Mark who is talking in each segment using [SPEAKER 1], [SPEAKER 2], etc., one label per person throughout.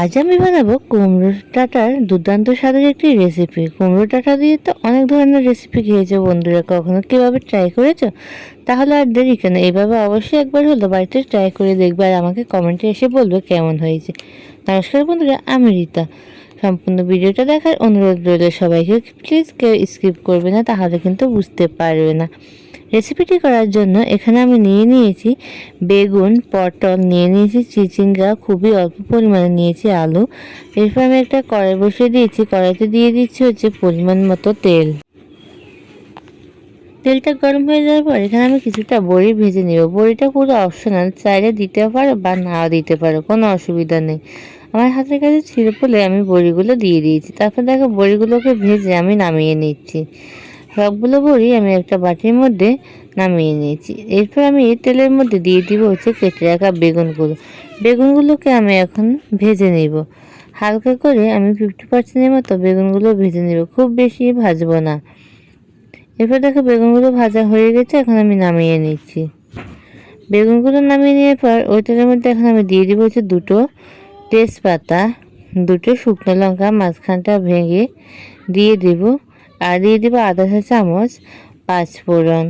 [SPEAKER 1] আজ আমি বানাবো কুমড়ো ডাঁটার দুর্দান্ত স্বাদের একটি রেসিপি। কুমড়ো ডাঁটা দিয়ে তো অনেক ধরনের রেসিপি খেয়েছো বন্ধুরা, কখনো কিভাবে ট্রাই করেছো? তাহলে আর দেরি কেন, এইভাবে অবশ্যই একবার হলো বাড়িতে ট্রাই করে দেখবে আর আমাকে কমেন্টে এসে বলবে কেমন হয়েছে। নমস্কার বন্ধুরা, আমি রীতা। সম্পূর্ণ ভিডিওটা দেখার অনুরোধ রইল সবাইকে। প্লিজ কেউ স্কিপ করবে না, তাহলে কিন্তু বুঝতে পারবে না। রেসিপিটি করার জন্য এখানে আমি নিয়ে নিয়েছি বেগুন, পটল, নিয়ে নিয়েছি চিচিঙ্গা, খুবই অল্প পরিমাণে নিয়েছি আলু। এরপর আমি একটা কড়াই বসিয়ে দিয়েছি, কড়াইতে দিয়ে দিচ্ছি হচ্ছে পরিমাণ মতো তেল। তেলটা গরম হয়ে যাওয়ার পর এখানে আমি কিছুটা বড়ি ভেজে নেব। বড়িটা পুরো অপশনাল, চাইলে দিতে পারো বা নাও দিতে পারো, কোনো অসুবিধা নেই। আমার হাতের কাছে ছিল বলে আমি বড়িগুলো দিয়ে দিয়েছি। তারপর দেখো বড়িগুলোকে ভেজে আমি নামিয়ে নিচ্ছি। সবগুলো বড়ি আমি একটা বাটির মধ্যে নামিয়ে নিয়েছি। এরপর আমি এই তেলের মধ্যে দিয়ে দিব হচ্ছে কেটে রাখা বেগুনগুলোকে আমি এখন ভেজে নেব। হালকা করে আমি 50%-এর মতো বেগুনগুলো ভেজে নেব, খুব বেশি ভাজবো না। এরপর দেখো বেগুনগুলো ভাজা হয়ে গেছে, এখন আমি নামিয়ে নিচ্ছি। বেগুনগুলো নামিয়ে নেওয়ার পর ওই তেলের মধ্যে এখন আমি দিয়ে দিব হচ্ছে দুটো তেজপাতা, দুটো শুকনো লঙ্কা মাঝখানটা ভেঙে দিয়ে দিব, আর দিয়ে দিব আধা চা চামচ পাঁচফোড়ন।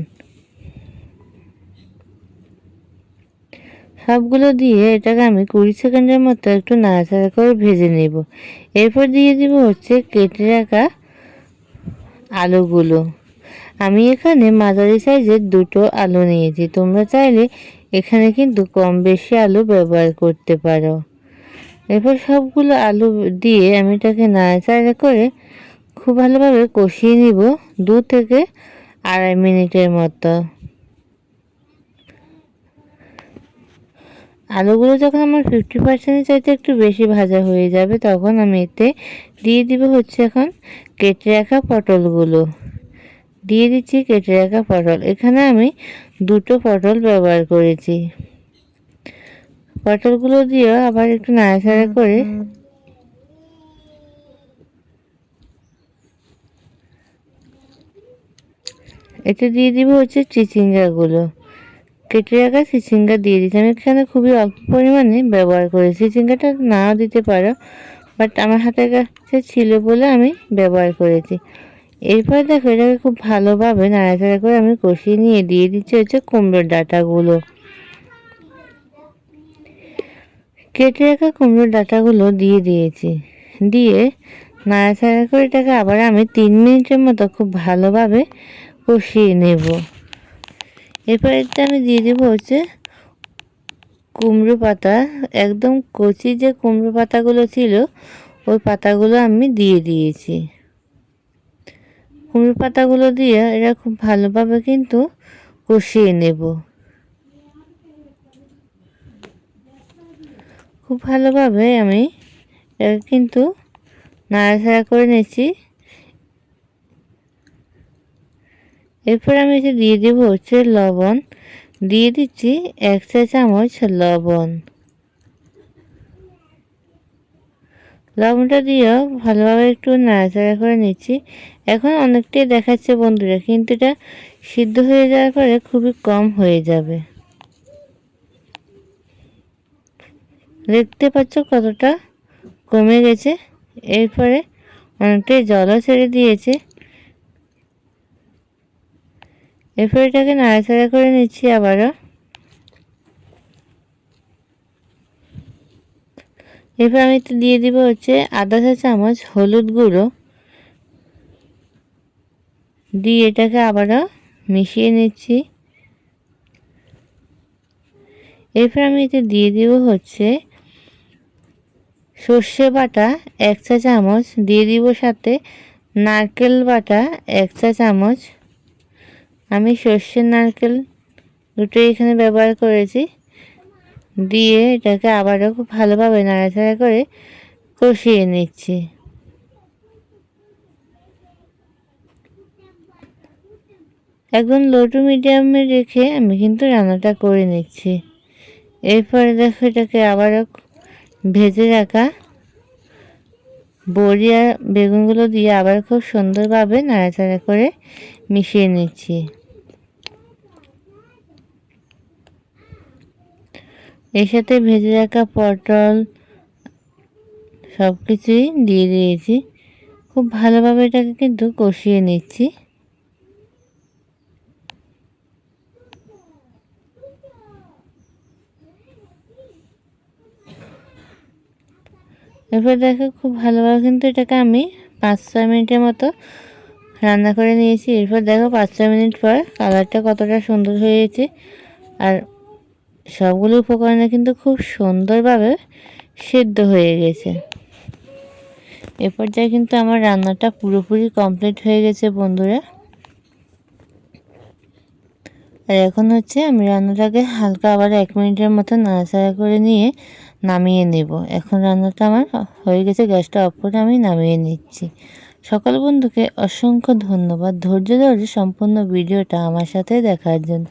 [SPEAKER 1] সবগুলো দিয়ে এটাকে আমি 20 সেকেন্ডের মতো একটু নাড়াচাড়া করে ভেজে নেব। এরপর দিয়ে দিব হচ্ছে কেটে রাখা আলুগুলো। আমি এখানে মাঝারি সাইজের দুটো আলু নিয়েছি, তোমরা চাইলে এখানে কিন্তু কম বেশি আলু ব্যবহার করতে পারো। এরপর সবগুলো আলু দিয়ে আমি এটাকে নাড়াচাড়া করে খুব ভালোভাবে কষিয়ে নিব 2 থেকে আড়াই মিনিটের মতো। আলুগুলো যখন আমার 50%-এর চাইতে একটু বেশি ভাজা হয়ে যাবে, তখন আমি এতে দিয়ে দিব হচ্ছে এখন কেটে রাখা পটলগুলো। দিয়ে দিচ্ছি কেটে রাখা পটল। এখানে আমি দুটো পটল ব্যবহার করেছি। পটলগুলো দিয়েও আবার একটু নাড়াচাড়া করে এতে দিয়ে দিব হচ্ছে চিচিঙ্গাগুলো। কেটে রাখা চিচিঙ্গা দিয়ে দিচ্ছি। আমি এখানে খুবই অল্প পরিমাণে ব্যবহার করেছি, চিচিঙ্গাটা নাও দিতে পারো, বাট আমার হাতের কাছে ছিল বলে আমি ব্যবহার করেছি। এরপর দেখো এটাকে খুব ভালোভাবে নাড়াচাড়া করে আমি কষিয়ে নিয়ে দিয়ে দিচ্ছি হচ্ছে কুমড়োর ডাঁটাগুলো। কেটে রাখা কুমড়োর ডাঁটাগুলো দিয়ে দিয়েছি, দিয়ে নাড়াচাড়া করে এটাকে আবার আমি 3 মিনিটের মতো খুব ভালোভাবে কষিয়ে নেব। এরপর এতে আমি দিয়ে দেবো হচ্ছে কুমড়ো পাতা। একদম কচি যে কুমড়ো পাতাগুলো ছিল ওই পাতাগুলো আমি দিয়ে দিয়েছি। কুমড়ো পাতাগুলো দিয়ে এটা খুব ভালোভাবে কিন্তু কষিয়ে নেব। খুব ভালোভাবে আমি এটা কিন্তু নাড়াচাড়া করে নিচ্ছি। এরপর আমি এতে দিয়ে দেবো হচ্ছে লবণ। দিয়ে দিচ্ছি 1 চা চামচ লবণ। লবণটা দিয়েও ভালোভাবে একটু নাড়াচাড়া করে নিচ্ছি। এখন অনেকটাই দেখাচ্ছে বন্ধুরা, কিন্তু এটা সিদ্ধ হয়ে যাওয়ার পরে খুবই কম হয়ে যাবে। দেখতে পাচ্ছ কতটা কমে গেছে। এরপরে অনেকটাই জলও ছেড়ে দিয়েছে। এরপর এটাকে নাড়াচাড়া করে নিচ্ছি আবারও। এরপর আমি একটু দিয়ে দিব হচ্ছে আধা চা চামচ হলুদ গুঁড়ো, দিয়ে এটাকে আবারও মিশিয়ে নিচ্ছি। এরপর আমি এতে দিয়ে দিব হচ্ছে সর্ষে বাটা 1 চা চামচ, দিয়ে দিব সাথে নারকেল বাটা 1 চা চামচ। আমি সর্ষের নারকেল দুটোই এখানে ব্যবহার করেছি। দিয়ে এটাকে আবারও খুব ভালোভাবে নাড়াচাড়া করে কষিয়ে নিচ্ছি। একদম লো টু মিডিয়ামে রেখে আমি কিন্তু রান্নাটা করে নিচ্ছি। এরপরে দেখো এটাকে আবারও ভেজে রাখা বড়ি আর বেগুনগুলো দিয়ে আবার খুব সুন্দরভাবে নাড়াচাড়া করে মিশিয়ে নিচ্ছি। এর সাথে ভেজে রাখা পটল সব কিছুই দিয়ে দিয়েছি। খুব ভালোভাবে এটাকে কিন্তু কষিয়ে নিচ্ছি। এরপর দেখো খুব ভালোভাবে কিন্তু এটাকে আমি 5-6 মিনিটের মতো রান্না করে নিয়েছি। এরপর দেখো 5-6 মিনিট পর কালারটা কতটা সুন্দর হয়েছে। আর সবগুলো উপকরণে কিন্তু খুব সুন্দরভাবে সেদ্ধ হয়ে গেছে। এ পর্যায়ে কিন্তু আমার রান্নাটা পুরোপুরি কমপ্লিট হয়ে গেছে বন্ধুরা। আর এখন হচ্ছে আমি রান্নাটাকে হালকা আবার 1 মিনিটের মতো নাড়াচাড়া করে নিয়ে নামিয়ে নেব। এখন রান্নাটা আমার হয়ে গেছে, গ্যাসটা অফ করে আমি নামিয়ে নিচ্ছি। সকল বন্ধুকে অসংখ্য ধন্যবাদ ধৈর্য ধরে সম্পূর্ণ ভিডিওটা আমার সাথে দেখার জন্য।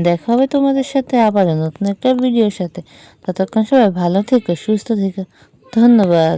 [SPEAKER 1] দেখা হবে তোমাদের সাথে আবারও নতুন একটা ভিডিওর সাথে। ততক্ষণ সবাই ভালো থেকো, সুস্থ থেকো। ধন্যবাদ।